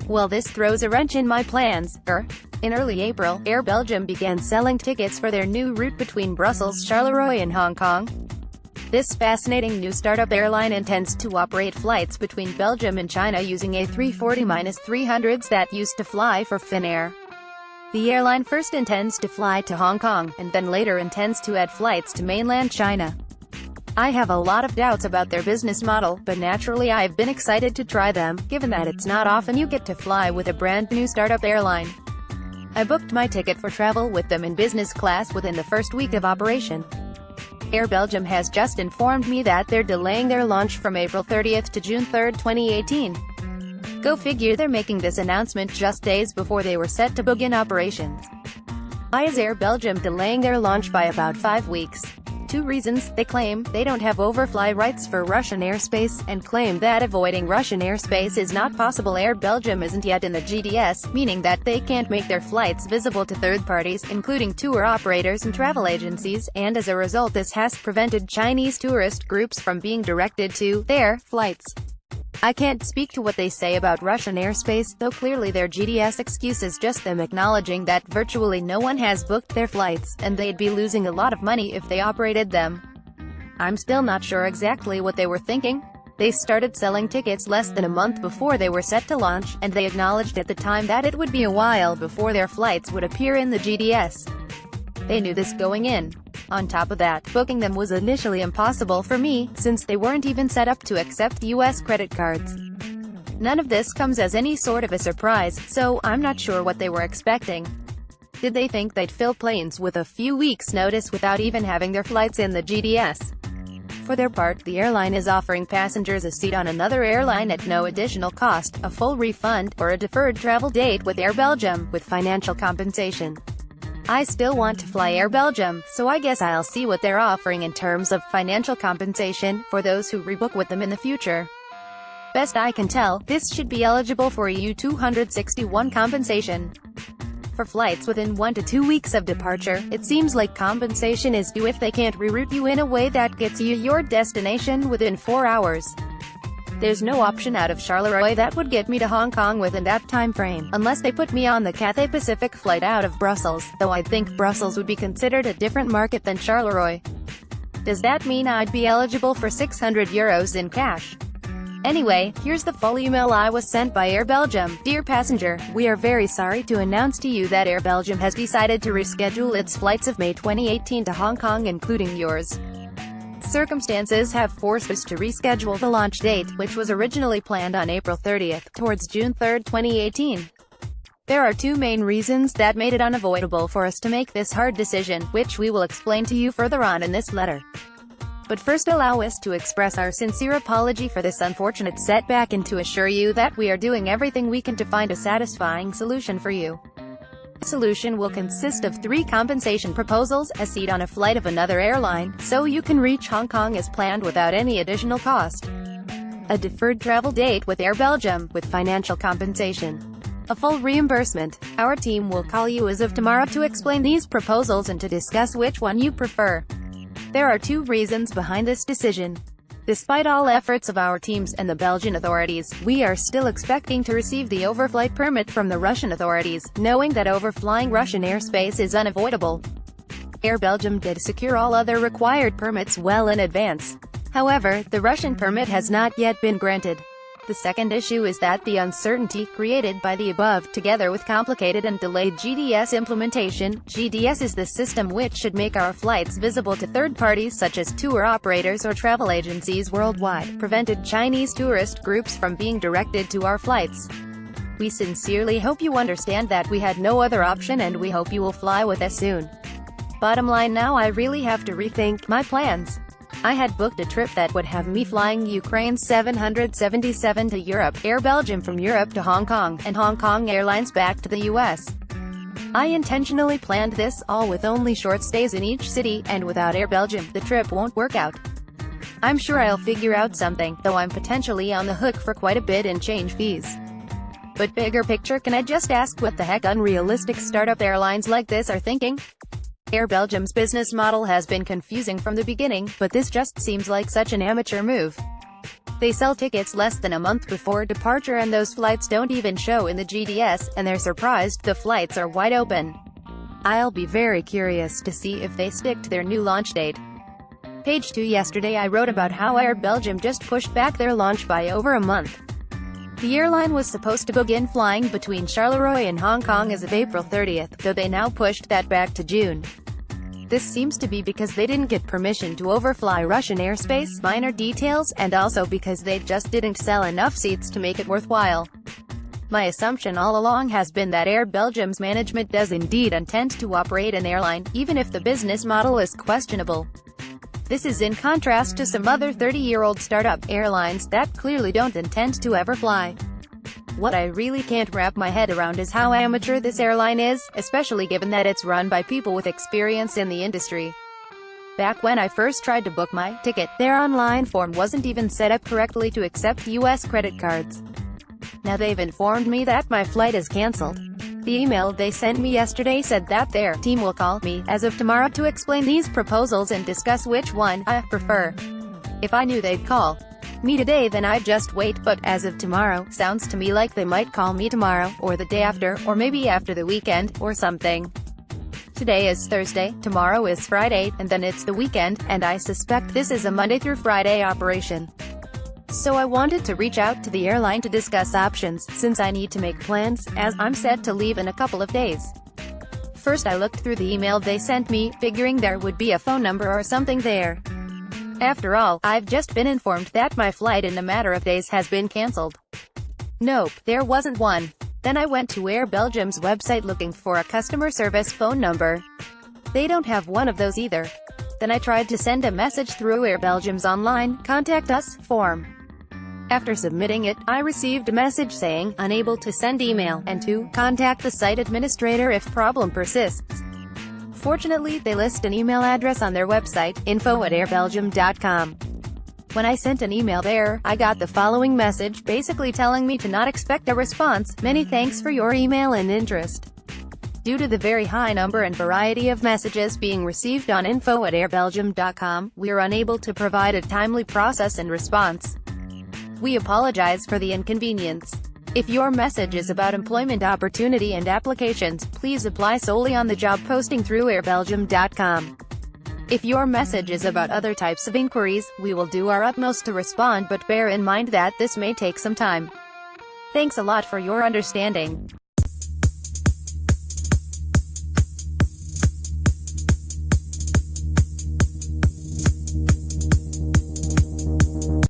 Well, this throws a wrench in my plans. In early April, Air Belgium began selling tickets for their new route between Brussels, Charleroi and Hong Kong. This fascinating new startup airline intends to operate flights between Belgium and China using A340-300s that used to fly for Finnair. The airline first intends to fly to Hong Kong, and then later intends to add flights to mainland China. I have a lot of doubts about their business model, but naturally I've been excited to try them, given that it's not often you get to fly with a brand new startup airline. I booked my ticket for travel with them in business class within the first week of operation. Air Belgium has just informed me that they're delaying their launch from April 30th to June 3rd, 2018. Go figure, they're making this announcement just days before they were set to begin operations. Why is Air Belgium delaying their launch by about 5 weeks? 2 reasons. They claim they don't have overfly rights for Russian airspace, and claim that avoiding Russian airspace is not possible. Air Belgium isn't yet in the GDS, meaning that they can't make their flights visible to third parties, including tour operators and travel agencies, and as a result this has prevented Chinese tourist groups from being directed to their flights. I can't speak to what they say about Russian airspace, though clearly their GDS excuse is just them acknowledging that virtually no one has booked their flights, and they'd be losing a lot of money if they operated them. I'm still not sure exactly what they were thinking. They started selling tickets less than a month before they were set to launch, and they acknowledged at the time that it would be a while before their flights would appear in the GDS. They knew this going in. On top of that, booking them was initially impossible for me, since they weren't even set up to accept US credit cards. None of this comes as any sort of a surprise, so I'm not sure what they were expecting. Did they think they'd fill planes with a few weeks' notice without even having their flights in the GDS? For their part, the airline is offering passengers a seat on another airline at no additional cost, a full refund, or a deferred travel date with Air Belgium, with financial compensation. I still want to fly Air Belgium, so I guess I'll see what they're offering in terms of financial compensation for those who rebook with them in the future. Best I can tell, this should be eligible for EU 261 compensation. For flights within 1 to 2 weeks of departure, it seems like compensation is due if they can't reroute you in a way that gets you your destination within 4 hours. There's no option out of Charleroi that would get me to Hong Kong within that time frame, unless they put me on the Cathay Pacific flight out of Brussels, though I think Brussels would be considered a different market than Charleroi. Does that mean I'd be eligible for €600 in cash? Anyway, here's the full email I was sent by Air Belgium. Dear passenger, we are very sorry to announce to you that Air Belgium has decided to reschedule its flights of May 2018 to Hong Kong, including yours. Circumstances have forced us to reschedule the launch date, which was originally planned on April 30th, towards June 3rd, 2018. There are 2 main reasons that made it unavoidable for us to make this hard decision, which we will explain to you further on in this letter. But first allow us to express our sincere apology for this unfortunate setback and to assure you that we are doing everything we can to find a satisfying solution for you. The solution will consist of 3 compensation proposals, a seat on a flight of another airline, so you can reach Hong Kong as planned without any additional cost, a deferred travel date with Air Belgium, with financial compensation, a full reimbursement. Our team will call you as of tomorrow to explain these proposals and to discuss which one you prefer. There are 2 reasons behind this decision. Despite all efforts of our teams and the Belgian authorities, we are still expecting to receive the overflight permit from the Russian authorities, knowing that overflying Russian airspace is unavoidable. Air Belgium did secure all other required permits well in advance. However, the Russian permit has not yet been granted. The second issue is that the uncertainty created by the above, together with complicated and delayed GDS implementation. GDS is the system which should make our flights visible to third parties such as tour operators or travel agencies worldwide, prevented Chinese tourist groups from being directed to our flights. We sincerely hope you understand that we had no other option, and we hope you will fly with us soon. Bottom line, now I really have to rethink my plans. I had booked a trip that would have me flying Ukraine 777 to Europe, Air Belgium from Europe to Hong Kong, and Hong Kong Airlines back to the US. I intentionally planned this all with only short stays in each city, and without Air Belgium, the trip won't work out. I'm sure I'll figure out something, though I'm potentially on the hook for quite a bit in change fees. But bigger picture, can I just ask what the heck unrealistic startup airlines like this are thinking? Air Belgium's business model has been confusing from the beginning, but this just seems like such an amateur move. They sell tickets less than a month before departure and those flights don't even show in the GDS, and they're surprised the flights are wide open. I'll be very curious to see if they stick to their new launch date. Page 2. Yesterday I wrote about how Air Belgium just pushed back their launch by over a month. The airline was supposed to begin flying between Charleroi and Hong Kong as of April 30th, though they now pushed that back to June. This seems to be because they didn't get permission to overfly Russian airspace, minor details, and also because they just didn't sell enough seats to make it worthwhile. My assumption all along has been that Air Belgium's management does indeed intend to operate an airline, even if the business model is questionable. This is in contrast to some other 30-year-old startup airlines that clearly don't intend to ever fly. What I really can't wrap my head around is how amateur this airline is, especially given that it's run by people with experience in the industry. Back when I first tried to book my ticket, their online form wasn't even set up correctly to accept US credit cards. Now they've informed me that my flight is cancelled. The email they sent me yesterday said that their team will call me as of tomorrow to explain these proposals and discuss which one I prefer. If I knew they'd call me today, then I'd just wait, but as of tomorrow, sounds to me like they might call me tomorrow, or the day after, or maybe after the weekend, or something. Today is Thursday, tomorrow is Friday, and then it's the weekend, and I suspect this is a Monday through Friday operation. So I wanted to reach out to the airline to discuss options, since I need to make plans, as I'm set to leave in a couple of days. First I looked through the email they sent me, figuring there would be a phone number or something there. After all, I've just been informed that my flight in a matter of days has been cancelled. Nope, there wasn't one. Then I went to Air Belgium's website looking for a customer service phone number. They don't have one of those either. Then I tried to send a message through Air Belgium's online "Contact Us" form. After submitting it, I received a message saying, "Unable to send email," and to contact the site administrator if problem persists. Fortunately, they list an email address on their website, info@airbelgium.com. When I sent an email there, I got the following message, basically telling me to not expect a response. "Many thanks for your email and interest. Due to the very high number and variety of messages being received on info@airbelgium.com, we are unable to provide a timely process and response. We apologize for the inconvenience. If your message is about employment opportunity and applications, please apply solely on the job posting through airbelgium.com. If your message is about other types of inquiries, we will do our utmost to respond, but bear in mind that this may take some time. Thanks a lot for your understanding."